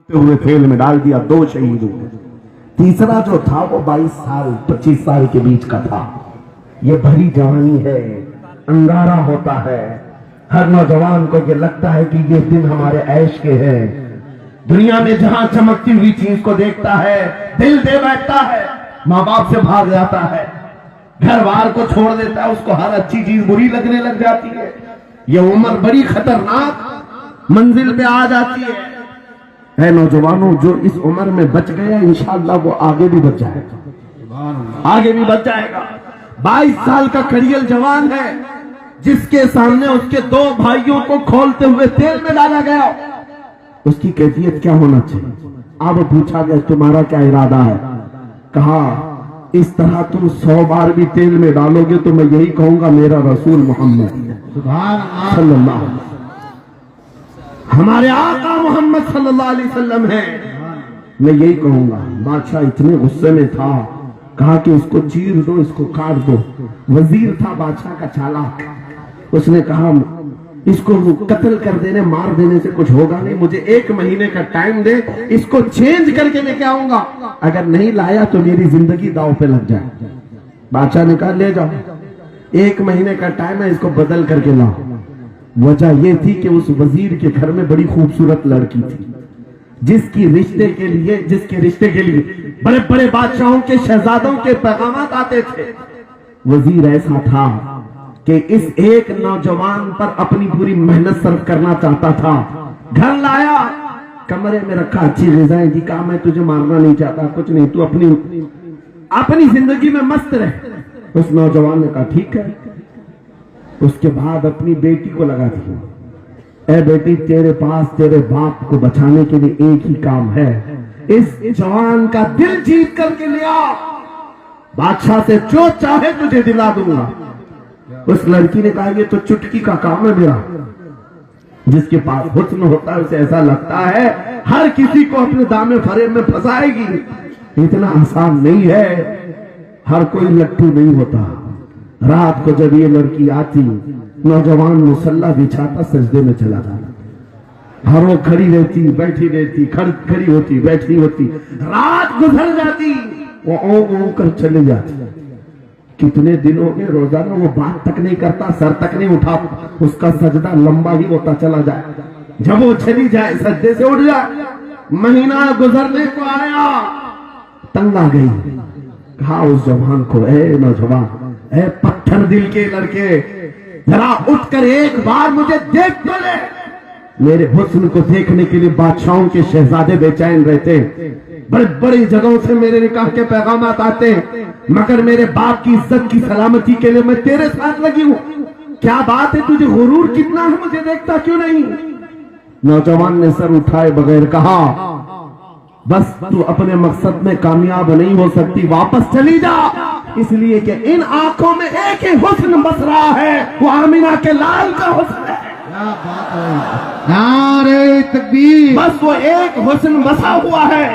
हुए तेल में डाल दिया, 2 शहीद हुए। तीसरा जो था वो 22 साल 25 साल के बीच का था। ये भरी जवानी है, अंगारा होता है। हर नौजवान को ये लगता है कि ये दिन हमारे ऐश के हैं। दुनिया में जहां चमकती हुई चीज को देखता है दिल दे बैठता है, माँ बाप से भाग जाता है, घर बार को छोड़ देता है, उसको हर अच्छी चीज बुरी लगने लग जाती है। ये उम्र बड़ी खतरनाक मंजिल पे आ जाती है नौजवानों, जो इस उम्र में बच गया इंशाअल्लाह वो आगे भी बच जाएगा, आगे भी बच जाएगा। 22 साल का कड़ियल जवान है जिसके सामने उसके 2 भाइयों को खोलते हुए तेल में डाला गया। उसकी कैफियत क्या होना चाहिए? अब पूछा गया तुम्हारा क्या इरादा है? कहा इस तरह तुम 100 बार भी तेल में डालोगे तो मैं यही कहूंगा मेरा रसूल मोहम्मद सल्लल्लाहु अलैहि वसल्लम, हमारे आका मोहम्मद सल्लल्लाहु अलैहि वसल्लम है, मैं यही कहूंगा। बादशाह इतने गुस्से में था, कहा कि इसको चीर दो, इसको काट दो। वजीर था बादशाह का चालाक, उसने कहा इसको कत्ल कर देने मार देने से कुछ होगा नहीं, मुझे 1 महीने का टाइम दे, इसको चेंज करके लेके आऊंगा, अगर नहीं लाया तो मेरी जिंदगी दांव पे लग जाए। बादशाह ने कहा ले जाओ, 1 महीने का टाइम है, इसको बदल करके लाओ। वजह यह थी कि उस वजीर के घर में बड़ी खूबसूरत लड़की थी जिसके रिश्ते के लिए बड़े बड़े बादशाहों के शहजादों के पैगामात आते थे। वजीर ऐसा था कि इस एक नौजवान पर अपनी पूरी मेहनत सर्व करना चाहता था। घर लाया, कमरे में रखा, अच्छी ग़िज़ाएं दी, कहा मैं तुझे मारना नहीं चाहता, कुछ नहीं, तू अपनी जिंदगी में मस्त रहे। उस नौजवान ने कहा ठीक है। उसके बाद अपनी बेटी को लगा दिया, ए बेटी तेरे पास तेरे बाप को बचाने के लिए एक ही काम है, इस जवान का दिल जीत करके लिया, बादशाह से जो चाहे तुझे दिला दूंगा। उस लड़की ने कहा ये तो चुटकी का काम है मेरा। जिसके पास हुस्न होता है उसे ऐसा लगता है हर किसी को अपने दामे फरेब में फंसाएगी। इतना आसान नहीं है, हर कोई लट्टू नहीं होता। रात को जब ये लड़की आती, नौजवान मुसल्ला बिछाता सजदे में चला जाता, हर वो खड़ी रहती बैठी रहती, खड़ी होती बैठी होती, रात गुजर जाती, वो ओ कर चले जाती। कितने दिन हो गए, रोजाना वो बात तक नहीं करता, सर तक नहीं उठाता, उसका सजदा लंबा ही होता चला जाए। जब वो चली जाए सजदे से उठ जाए। महीना गुजरने को आया, तंग आ गई, कहा उस जवान को, ए नौजवान, ए पत्थर दिल के लड़के, जरा उठकर एक बार मुझे देख तो ले। मेरे हुस्न को देखने के लिए बादशाहों के शहजादे बेचैन रहते, बड़ी बड़ी जगहों से मेरे निकाह के पैगामात आते, मगर मेरे बाप की इज्जत की सलामती के लिए मैं तेरे साथ लगी हूं। क्या बात है, तुझे गुरूर कितना है, मुझे देखता क्यों नहीं? नौजवान ने सर उठाए बगैर कहा बस तू अपने मकसद में कामयाब नहीं हो सकती, वापस चली जा, इसलिए कि इन आंखों में एक ही हुस्न बस रहा है, वो आमिना के लाल का हुस्न है। नारे तकबीर, बस वो एक हुस्न बसा हुआ है,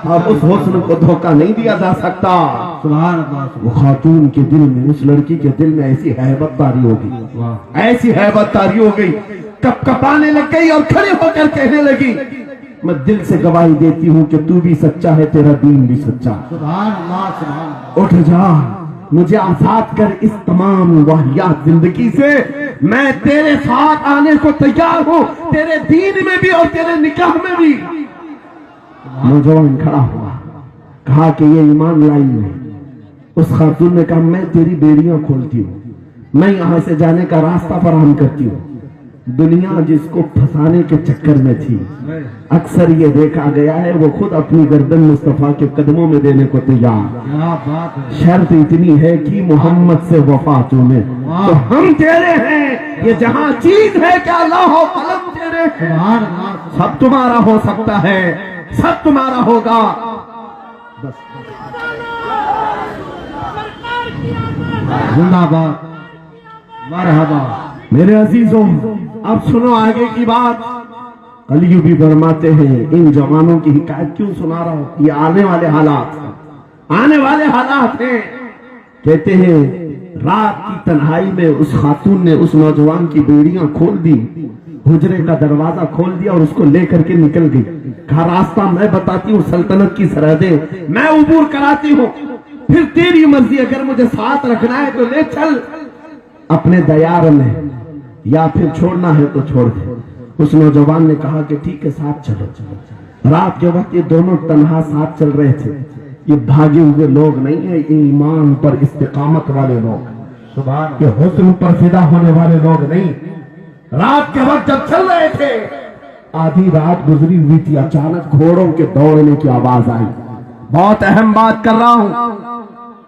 अब उस हुस्न को धोखा नहीं दिया जा सकता। सुभान अल्लाह। वो खातून के दिल में, उस लड़की के दिल में ऐसी हैबत तारी हो गई, ऐसी हैबत तारी हो गई, कपकपाने लग गई और खड़े होकर कहने लगी मैं दिल से गवाही देती हूँ कि तू भी सच्चा है, तेरा दीन भी सच्चा। सुभान अल्लाह, सुभान अल्लाह। उठ जा, मुझे आजाद कर इस तमाम वाहियात जिंदगी से, मैं तेरे साथ आने को तैयार हूँ, तेरे दीन में भी और तेरे निकाह में भी। नौजवान खड़ा हुआ, कहा कि ये ईमान लाई है। उस खातून ने कहा मैं तेरी बेड़ियां खोलती हूँ, मैं यहां से जाने का रास्ता फराहम करती हूँ। दुनिया जिसको फंसाने के चक्कर में थी, अक्सर ये देखा गया है वो खुद अपनी गर्दन मुस्तफा के कदमों में देने को तैयार। शर्त इतनी है कि मोहम्मद से वफा तूने तो हम तेरे हैं, ये जहां चीज है क्या लाहो कलम तेरे, सब तुम्हारा हो सकता है, सब तुम्हारा होगा। बस जिंदाबाद, मरहबा। मेरे अजीजों, अब सुनो आगे की बात। कलियू भी फरमाते हैं, इन जवानों की हिकायत क्यों सुना रहा हूं, ये आने वाले हालात हैं। कहते हैं रात की तन्हाई में उस खातून ने उस नौजवान की बेड़ियां खोल दी हुजरे का दरवाजा खोल दिया और उसको लेकर के निकल गई। कहा रास्ता मैं बताती हूँ, सल्तनत की सरहदें मैं उबूर कराती हूँ, फिर तेरी मर्जी, अगर मुझे साथ रखना है तो ले चल अपने दयार में, या फिर छोड़ना है तो छोड़ दे। उस नौजवान ने कहा कि ठीक है साथ चलो। रात के वक्त ये दोनों तन्हा साथ चल रहे थे। ये भागे हुए लोग नहीं है, ये ईमान पर इस्तिकामत वाले लोग, सुभान ये हुस्न पर फिदा होने वाले लोग नहीं। रात के वक्त जब चल रहे थे, आधी रात गुजरी हुई थी, अचानक घोड़ों के दौड़ने की आवाज आई। बहुत अहम बात कर रहा हूं।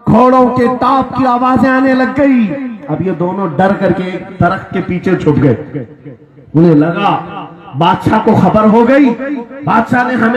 घोड़ों के टाप की आवाजें आने लग गई। अब ये दोनों डर करके एक दरख्त के पीछे छुप गए। उन्हें लगा बादशाह को खबर हो गई, बादशाह ने हमें